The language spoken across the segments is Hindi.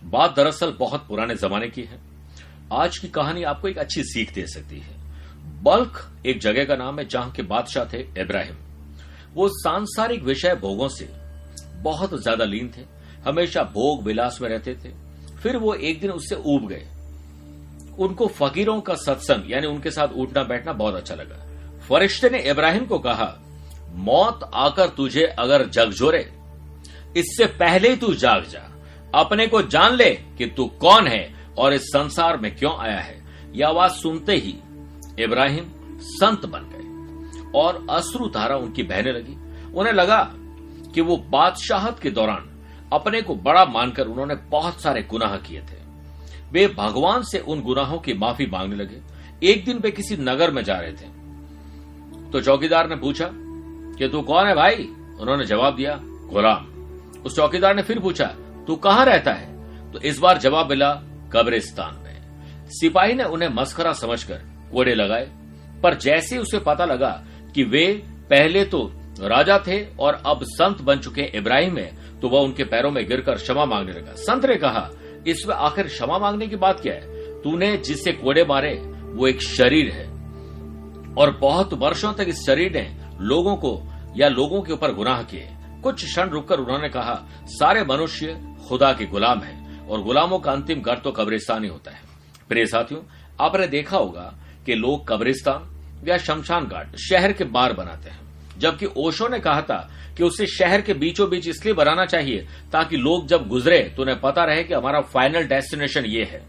बात दरअसल बहुत पुराने जमाने की है। आज की कहानी आपको एक अच्छी सीख दे सकती है। बल्ख एक जगह का नाम है जहां के बादशाह थे इब्राहिम। वो सांसारिक विषय भोगों से बहुत ज्यादा लीन थे, हमेशा भोग विलास में रहते थे। फिर वो एक दिन उससे ऊब गए। उनको फकीरों का सत्संग यानी उनके साथ उठना बैठना बहुत अच्छा लगा। फरिश्ते ने इब्राहिम को कहा, मौत आकर तुझे अगर झकझोरे, इससे पहले ही तू जाग जा, अपने को जान ले कि तू कौन है और इस संसार में क्यों आया है। यह आवाज सुनते ही इब्राहिम संत बन गए और अश्रुधारा उनकी बहने लगी। उन्हें लगा कि वो बादशाहत के दौरान अपने को बड़ा मानकर उन्होंने बहुत सारे गुनाह किए थे। वे भगवान से उन गुनाहों की माफी मांगने लगे। एक दिन वे किसी नगर में जा रहे थे तो चौकीदार ने पूछा कि तू कौन है भाई? उन्होंने जवाब दिया, गुलाम। उस चौकीदार ने फिर पूछा, तू कहां रहता है? तो इस बार जवाब मिला, कब्रिस्तान में। सिपाही ने उन्हें मस्खरा समझकर कोड़े लगाए, पर जैसे उसे पता लगा कि वे पहले तो राजा थे और अब संत बन चुके इब्राहिम है, तो वह उनके पैरों में गिरकर क्षमा मांगने लगा। संत ने कहा, इसमें आखिर क्षमा मांगने की बात क्या है? तूने जिससे कोड़े मारे वो एक शरीर है और बहुत वर्षों तक इस शरीर ने लोगों को या लोगों के ऊपर गुनाह किए। कुछ क्षण रुककर उन्होंने कहा, सारे मनुष्य खुदा के गुलाम हैं और गुलामों का अंतिम घर तो कब्रिस्तान ही होता है। प्रिय साथियों, आपने देखा होगा कि लोग कब्रिस्तान या शमशान घाट शहर के बाहर बनाते हैं, जबकि ओशो ने कहा था कि उसे शहर के बीचों बीच इसलिए बनाना चाहिए ताकि लोग जब गुजरे तो उन्हें पता रहे कि हमारा फाइनल डेस्टिनेशन ये है,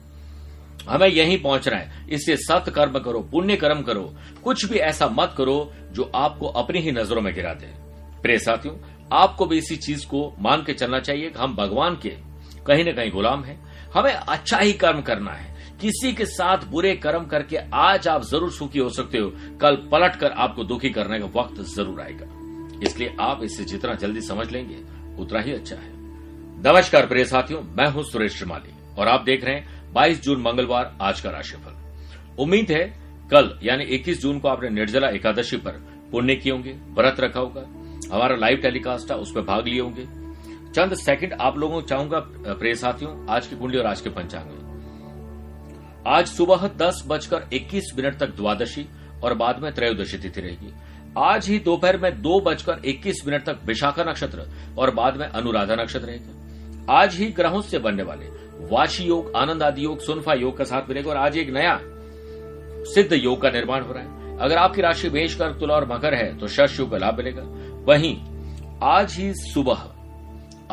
हमें यहीं पहुंचना है। इससे सत कर्म करो, पुण्य कर्म करो, कुछ भी ऐसा मत करो जो आपको अपनी ही नजरों में गिरा दे। प्रिय साथियों, आपको भी इसी चीज को मान के चलना चाहिए कि हम भगवान के कहीं न कहीं गुलाम हैं। हमें अच्छा ही कर्म करना है। किसी के साथ बुरे कर्म करके आज आप जरूर सुखी हो सकते हो, कल पलट कर आपको दुखी करने का वक्त जरूर आएगा। इसलिए आप इसे जितना जल्दी समझ लेंगे उतना ही अच्छा है। नमस्कार प्रिय साथियों, मैं हूं सुरेश श्रीमाली और आप देख रहे हैं 22 जून मंगलवार आज का राशिफल। उम्मीद है कल यानी 21 जून को आपने निर्जला एकादशी पर पुण्य किए होंगे, व्रत रखा होगा, हमारा लाइव टेलीकास्ट है उसमें भाग लिए होंगे। चंद सेकंड आप लोगों को चाहूंगा प्रिय साथियों, आज की कुंडली और आज के पंचांग में। आज सुबह 10:21 तक द्वादशी और बाद में त्रयोदशी तिथि रहेगी। आज ही दोपहर में 2:21 तक विशाखा नक्षत्र और बाद में अनुराधा नक्षत्र रहेगा। आज ही ग्रहों से बनने वाले वाशी योग, आनंद आदि योग, सुनफा योग का साथ मिलेगा और आज एक नया सिद्ध योग का निर्माण हो रहा है। अगर आपकी राशि मेष, कर्क, तुला और मकर है तो शश योग का लाभ मिलेगा। वहीं आज ही सुबह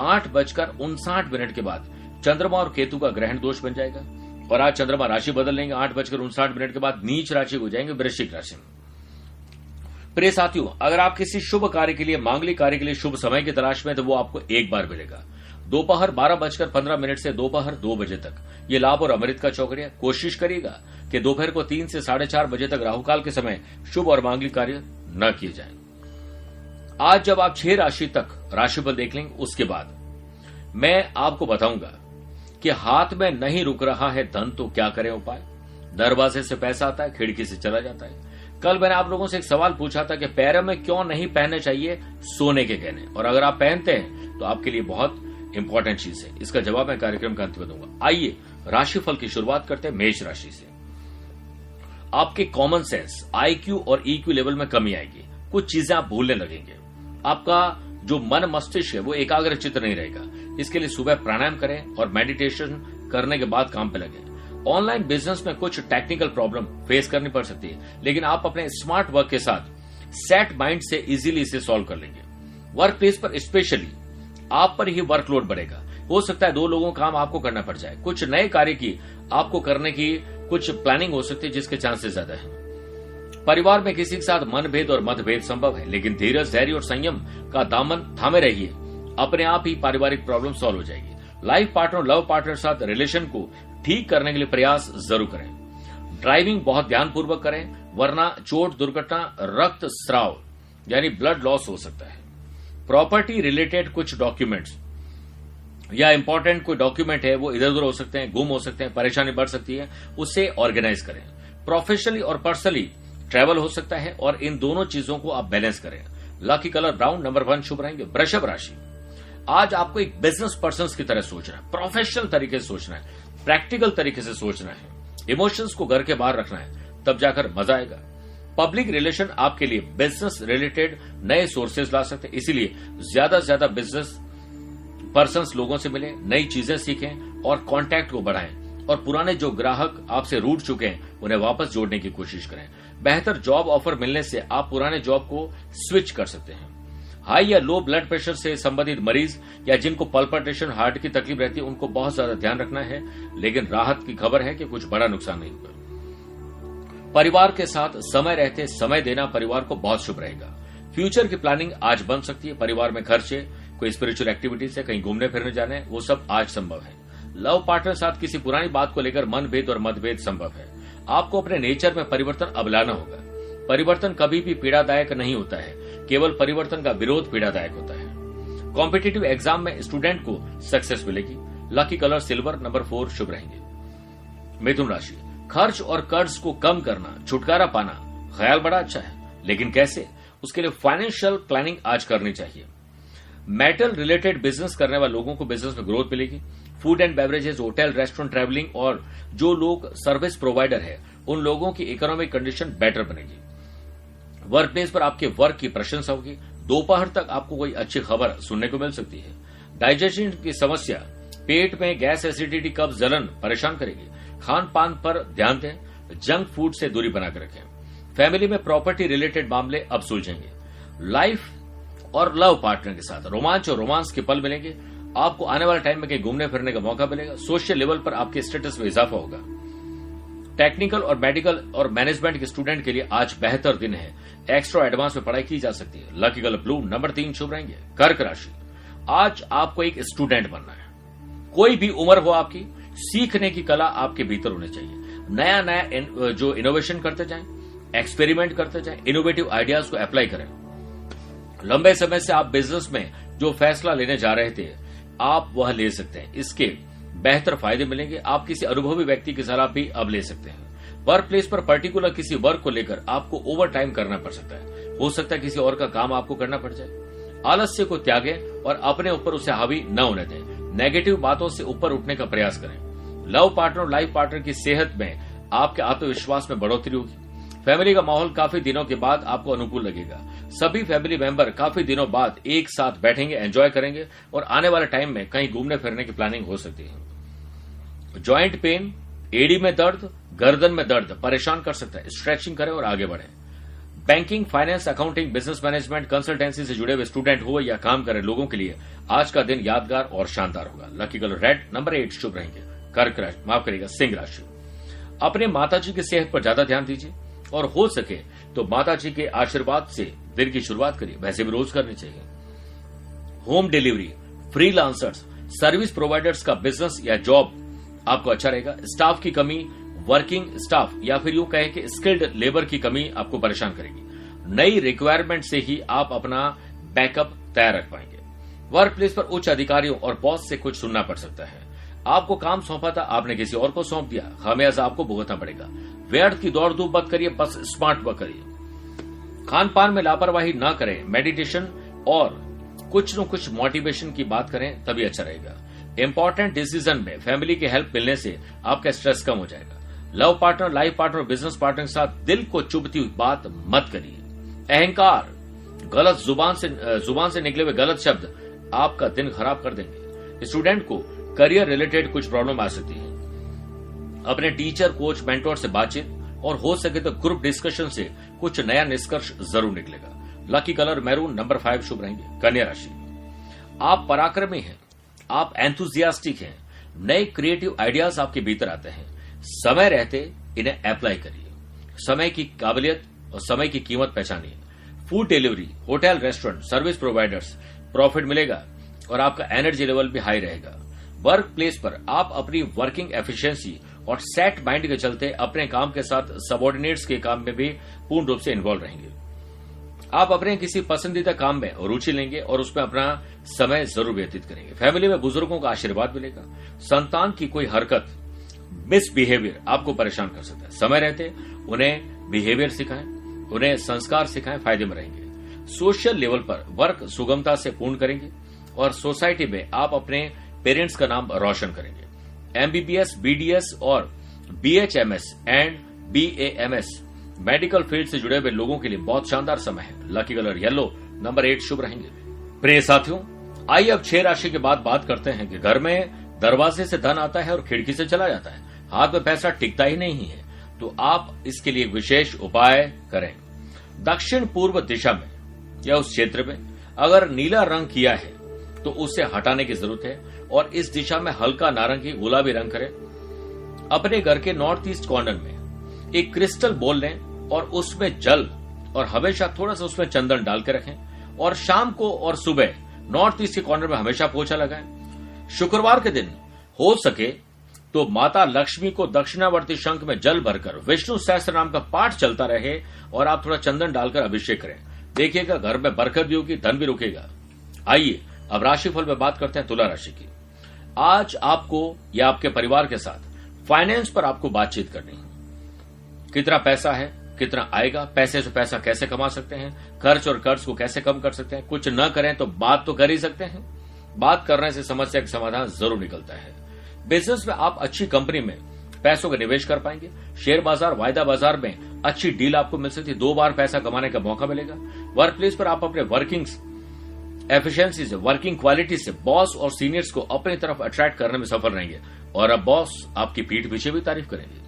8:59 के बाद चंद्रमा और केतु का ग्रहण दोष बन जाएगा और आज चंद्रमा राशि बदल लेंगे। 8:59 के बाद नीच राशि हो जाएंगे वृश्चिक राशि में। प्रिय साथियों, अगर आप किसी शुभ कार्य के लिए, मांगलिक कार्य के लिए शुभ समय की तलाश में, तो वो आपको एक बार मिलेगा। दोपहर 12:15 से दोपहर 2 बजे तक ये लाभ और अमृत का चौकड़िया। कोशिश करिएगा कि दोपहर को 3 से 4:30 बजे तक राहुकाल के समय शुभ और मांगलिक कार्य न किए जाएं। आज जब आप 6 राशि तक राशिफल देख लेंगे उसके बाद मैं आपको बताऊंगा कि हाथ में नहीं रुक रहा है धन तो क्या करें उपाय। दरवाजे से पैसा आता है, खिड़की से चला जाता है। कल मैंने आप लोगों से एक सवाल पूछा था कि पैरों में क्यों नहीं पहनने चाहिए सोने के गहने, और अगर आप पहनते हैं तो आपके लिए बहुत इंपॉर्टेंट चीज है। इसका जवाब मैं कार्यक्रम के अंत में दूंगा। आइए राशिफल की शुरुआत करते हैं मेष राशि से। आपके कॉमन सेंस, आईक्यू और ईक्यू लेवल में कमी आएगी। कुछ चीजें आप भूलने लगेंगे। आपका जो मन मस्तिष्क है वो एकाग्र चित्त नहीं रहेगा। इसके लिए सुबह प्राणायाम करें और मेडिटेशन करने के बाद काम पे लगे। ऑनलाइन बिजनेस में कुछ टेक्निकल प्रॉब्लम फेस करनी पड़ सकती है, लेकिन आप अपने स्मार्ट वर्क के साथ सेट माइंड से इजीली इसे सॉल्व कर लेंगे। वर्क प्लेस पर स्पेशली आप पर ही वर्कलोड बढ़ेगा। हो सकता है 2 लोगों का काम आपको करना पड़ जाए। कुछ नए कार्य की आपको करने की कुछ प्लानिंग हो सकती है जिसके चांसेस ज्यादा है। परिवार में किसी के साथ मनभेद और मतभेद संभव है, लेकिन धीरज, धैर्य और संयम का दामन थामे रहिए। अपने आप ही पारिवारिक प्रॉब्लम सॉल्व हो जाएगी। लाइफ पार्टनर, लव पार्टनर साथ रिलेशन को ठीक करने के लिए प्रयास जरूर करें। ड्राइविंग बहुत ध्यानपूर्वक करें, वरना चोट, दुर्घटना, रक्त स्राव यानी ब्लड लॉस हो सकता है। प्रॉपर्टी रिलेटेड कुछ डॉक्यूमेंट्स या इंपॉर्टेंट कोई डॉक्यूमेंट है वो इधर उधर हो सकते हैं, गुम हो सकते हैं, परेशानी बढ़ सकती है, उसे ऑर्गेनाइज करें। प्रोफेशनली और पर्सनली ट्रैवल हो सकता है और इन दोनों चीजों को आप बैलेंस करें। लकी कलर ब्राउन, नंबर 1 शुभ रहेंगे। वृषभ राशि, आज आपको एक बिजनेस पर्सन की तरह सोचना है, प्रोफेशनल तरीके से सोचना है, प्रैक्टिकल तरीके से सोचना है, इमोशंस को घर के बाहर रखना है, तब जाकर मजा आएगा। पब्लिक रिलेशन आपके लिए बिजनेस रिलेटेड नए सोर्सेज ला सकते हैं, इसीलिए ज्यादा से ज्यादा बिजनेस पर्सन्स लोगों से मिले, नई चीजें सीखें और कॉन्टैक्ट को बढ़ाएं और पुराने जो ग्राहक आपसे रूठ चुके हैं उन्हें वापस जोड़ने की कोशिश करें। बेहतर जॉब ऑफर मिलने से आप पुराने जॉब को स्विच कर सकते हैं। हाई या लो ब्लड प्रेशर से संबंधित मरीज या जिनको पल्पिटेशन, हार्ट की तकलीफ रहती है, उनको बहुत ज्यादा ध्यान रखना है, लेकिन राहत की खबर है कि कुछ बड़ा नुकसान नहीं होगा। परिवार के साथ समय रहते समय देना परिवार को बहुत शुभ रहेगा। फ्यूचर की प्लानिंग आज बन सकती है। परिवार में खर्चे, कोई स्पिरिचुअल एक्टिविटीज है, कहीं घूमने फिरने जाने, वो सब आज संभव है। लव पार्टनर साथ किसी पुरानी बात को लेकर मनभेद और मतभेद संभव है। आपको अपने नेचर में परिवर्तन अब लाना होगा। परिवर्तन कभी भी पीड़ादायक नहीं होता है, केवल परिवर्तन का विरोध पीड़ादायक होता है। कॉम्पिटिटिव एग्जाम में स्टूडेंट को सक्सेस मिलेगी। लकी कलर सिल्वर, नंबर 4 शुभ रहेंगे। मिथुन राशि, खर्च और कर्ज को कम करना, छुटकारा पाना, ख्याल बड़ा अच्छा है, लेकिन कैसे, उसके लिए फाइनेंशियल प्लानिंग आज करनी चाहिए। मेटल रिलेटेड बिजनेस करने वाले लोगों को बिजनेस में ग्रोथ मिलेगी। Food and beverages, hotel, restaurant, travelling और जो लोग सर्विस प्रोवाइडर है उन लोगों की इकोनॉमिक कंडीशन बेटर बनेगी। वर्क प्लेस पर आपके वर्क की प्रशंसा होगी। दोपहर तक आपको कोई अच्छी खबर सुनने को मिल सकती है। डाइजेशन की समस्या, पेट में गैस, एसिडिटी, कब्ज, जलन परेशान करेगी। खान पान पर ध्यान दें, जंक फूड से दूरी बनाकर रखें। फैमिली में प्रॉपर्टी रिलेटेड मामले अब सुलझेंगे। लाइफ और लव पार्टनर के साथ रोमांच और रोमांस के पल मिलेंगे। आपको आने वाले टाइम में कहीं घूमने फिरने का मौका मिलेगा। सोशल लेवल पर आपके स्टेटस में इजाफा होगा। टेक्निकल और मेडिकल और मैनेजमेंट के स्टूडेंट के लिए आज बेहतर दिन है। एक्स्ट्रा एडवांस में पढ़ाई की जा सकती है। लकी कलर ब्लू, नंबर 3 शुभ रहेंगे। कर्क राशि, आज आपको एक स्टूडेंट बनना है। कोई भी उम्र हो आपकी, सीखने की कला आपके भीतर होनी चाहिए। नया नया जो इनोवेशन करते जाएं, एक्सपेरिमेंट करते जाएं, इनोवेटिव आइडियाज को अप्लाई करें। लंबे समय से आप बिजनेस में जो फैसला लेने जा रहे थे, आप वह ले सकते हैं। इसके बेहतर फायदे मिलेंगे। आप किसी अनुभवी व्यक्ति की सलाह भी अब ले सकते हैं। वर्क प्लेस पर पर्टिकुलर किसी वर्क को लेकर आपको ओवर टाइम करना पड़ सकता है। हो सकता है किसी और का काम आपको करना पड़ जाए। आलस्य को त्यागें और अपने ऊपर उसे हावी न होने दें। नेगेटिव बातों से ऊपर उठने का प्रयास करें। लव पार्टनर और लाइफ पार्टनर की सेहत में आपके आत्मविश्वास में बढ़ोतरी होगी। फैमिली का माहौल काफी दिनों के बाद आपको अनुकूल लगेगा। सभी फैमिली मेंबर काफी दिनों बाद एक साथ बैठेंगे, एंजॉय करेंगे और आने वाले टाइम में कहीं घूमने फिरने की प्लानिंग हो सकती है। जॉइंट पेन, एड़ी में दर्द, गर्दन में दर्द परेशान कर सकता है। स्ट्रेचिंग करें और आगे बढ़ें। Banking, finance, accounting, business management, consultancy से जुड़े हुए स्टूडेंट हो या काम करे लोगों के लिए आज का दिन यादगार और शानदार होगा। लकी कलर रेड, नंबर 8 शुभ रहेंगे। कर्क राशि, माफ करिएगा, सिंह राशि, अपने माताजी की सेहत पर ज्यादा ध्यान दीजिए और हो सके तो माताजी के आशीर्वाद से दिन की शुरुआत करिए। वैसे भी रोज करनी चाहिए। Home delivery, freelancers, service providers का बिजनेस या जॉब आपको अच्छा रहेगा। स्टाफ की कमी, वर्किंग स्टाफ या फिर यूं कहें कि स्किल्ड लेबर की कमी आपको परेशान करेगी। नई रिक्वायरमेंट से ही आप अपना बैकअप तैयार रख पाएंगे। वर्क प्लेस पर उच्च अधिकारियों और बॉस से कुछ सुनना पड़ सकता है। आपको काम सौंपा था, आपने किसी और को सौंप दिया, खामियाजा आपको भुगतना पड़ेगा। व्यर्थ की दौड़ धूप मत करिए, बस स्मार्ट वर्क करिए। खान पान में लापरवाही ना करें। मेडिटेशन और कुछ न कुछ मोटिवेशन की बात करें, तभी अच्छा रहेगा। इंपॉर्टेंट डिसीजन में फैमिली की हेल्प मिलने से आपका स्ट्रेस कम हो जाएगा। Love partner, life partner, business partner के साथ दिल को चुभती हुई बात मत करिए। अहंकार, गलत जुबान से निकले हुए गलत शब्द आपका दिन खराब कर देंगे। स्टूडेंट को करियर रिलेटेड कुछ प्रॉब्लम आ सकती है। अपने टीचर, कोच, मेंटोर से बातचीत और हो सके तो ग्रुप डिस्कशन से कुछ नया निष्कर्ष जरूर निकलेगा। लकी कलर मैरून, नंबर 5 शुभ रहेंगे। कन्या राशि, आप पराक्रमी हैं, आप एंथुजियास्टिक हैं। नए क्रिएटिव आइडियाज आपके भीतर आते हैं। समय रहते इन्हें अप्लाई करिए। समय की काबिलियत और समय की कीमत पहचानिए। Food delivery, hotel, restaurant, service providers, profit मिलेगा और आपका एनर्जी लेवल भी हाई रहेगा। वर्क प्लेस पर आप अपनी वर्किंग एफिशिएंसी और सेट माइंड के चलते अपने काम के साथ सबॉर्डिनेट्स के काम में भी पूर्ण रूप से इन्वॉल्व रहेंगे। आप अपने किसी पसंदीदा काम में रुचि लेंगे और उसमें अपना समय जरूर व्यतीत करेंगे। फैमिली में बुजुर्गों का आशीर्वाद मिलेगा। संतान की कोई हरकत, मिसबिहेवियर आपको परेशान कर सकता है। समय रहते उन्हें बिहेवियर सिखाएं, उन्हें संस्कार सिखाएं, फायदे में रहेंगे। सोशल लेवल पर वर्क सुगमता से पूर्ण करेंगे। और सोसाइटी में आप अपने पेरेंट्स का नाम रोशन करेंगे। एमबीबीएस, बीडीएस और BHMS and BAMS medical field से जुड़े हुए लोगों के लिए बहुत शानदार समय है। लकी कलर येलो, नंबर 8 शुभ रहेंगे। प्रिय साथियों, आइए अब 6 राशि के बाद बात करते हैं कि घर में दरवाजे से धन आता है और खिड़की से चला जाता है, हाथ में पैसा टिकता ही नहीं है, तो आप इसके लिए विशेष उपाय करें। दक्षिण पूर्व दिशा में या उस क्षेत्र में अगर नीला रंग किया है तो उसे हटाने की जरूरत है और इस दिशा में हल्का नारंगी गुलाबी रंग करें। अपने घर के नॉर्थ ईस्ट कॉर्नर में एक क्रिस्टल बोल लें और उसमें जल और हमेशा थोड़ा सा उसमें चंदन डाल के रखें और शाम को और सुबह नॉर्थ ईस्ट के कॉर्नर में हमेशा पोछा लगाएं। शुक्रवार के दिन हो सके तो माता लक्ष्मी को दक्षिणावर्ती शंख में जल भरकर विष्णु सहस्त्र नाम का पाठ चलता रहे और आप थोड़ा चंदन डालकर अभिषेक करें। देखिएगा घर में बरकत भी होगी, धन भी रुकेगा। आइए अब राशिफल में बात करते हैं तुला राशि की। आज आपको या आपके परिवार के साथ फाइनेंस पर आपको बातचीत करनी है। कितना पैसा है, कितना आएगा, पैसे से पैसा कैसे कमा सकते हैं, खर्च और कर्ज को कैसे कम कर सकते हैं। कुछ न करें तो बात तो कर ही सकते हैं, बात करने से समस्या का समाधान जरूर निकलता है। बिजनेस में आप अच्छी कंपनी में पैसों का निवेश कर पाएंगे। शेयर बाजार, वायदा बाजार में अच्छी डील आपको मिल सकती है, 2 बार पैसा कमाने का मौका मिलेगा। वर्क प्लेस पर आप अपने वर्किंग एफिशिएंसी से, वर्किंग क्वालिटी से बॉस और सीनियर्स को अपनी तरफ अट्रैक्ट करने में सफल रहेंगे और अब बॉस आपकी पीठ पीछे भी तारीफ करेंगे।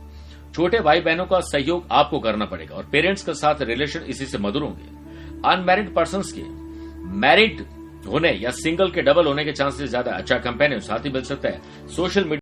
छोटे भाई बहनों का सहयोग आपको करना पड़ेगा और पेरेंट्स के साथ रिलेशन इसी से मधुर होंगे। अनमैरिड पर्संस के मैरिड होने या सिंगल के डबल होने के चांसेस ज्यादा। अच्छा कंपेनियन साथी मिल सकता है। Social media